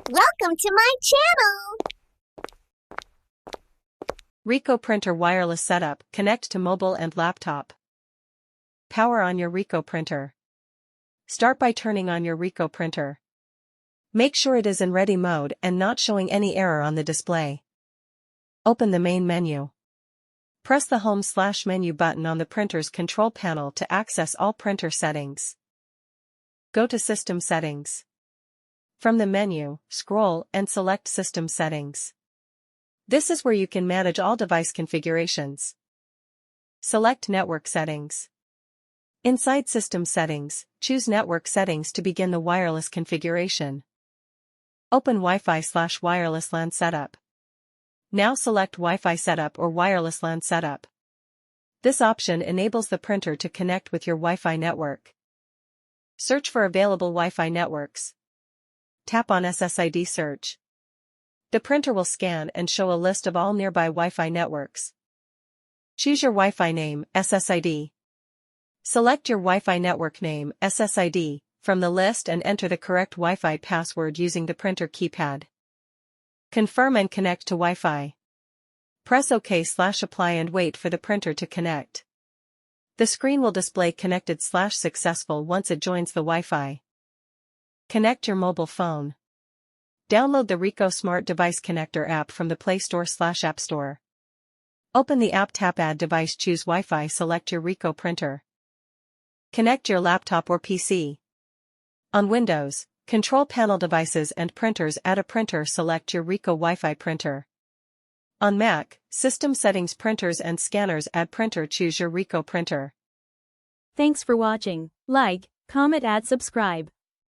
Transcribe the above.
Welcome to my channel! Ricoh printer wireless setup. Connect to mobile and laptop. Power on your Ricoh printer. Start by turning on your Ricoh printer. Make sure it is in ready mode and not showing any error on the display. Open the main menu. Press the Home/Menu button on the printer's control panel to access all printer settings. Go to System Settings. From the menu, scroll and select System Settings. This is where you can manage all device configurations. Select Network Settings. Inside System Settings, choose Network Settings to begin the wireless configuration. Open Wi-Fi/Wireless LAN Setup. Now select Wi-Fi Setup or Wireless LAN Setup. This option enables the printer to connect with your Wi-Fi network. Search for available Wi-Fi networks. Tap on SSID Search. The printer will scan and show a list of all nearby Wi-Fi networks. Choose your Wi-Fi name, SSID. Select your Wi-Fi network name, SSID, from the list and enter the correct Wi-Fi password using the printer keypad. Confirm and connect to Wi-Fi. Press OK/apply and wait for the printer to connect. The screen will display connected/successful once it joins the Wi-Fi. Connect your mobile phone. Download the Ricoh Smart Device Connector app from the Play Store/App Store. Open the app, tap Add Device, choose Wi-Fi, select your Ricoh printer. Connect your laptop or PC. On Windows, Control Panel Devices and Printers, add a printer, select your Ricoh Wi-Fi printer. On Mac, System Settings, Printers and Scanners, add printer, choose your Ricoh printer. Thanks for watching. Like, comment, add, subscribe.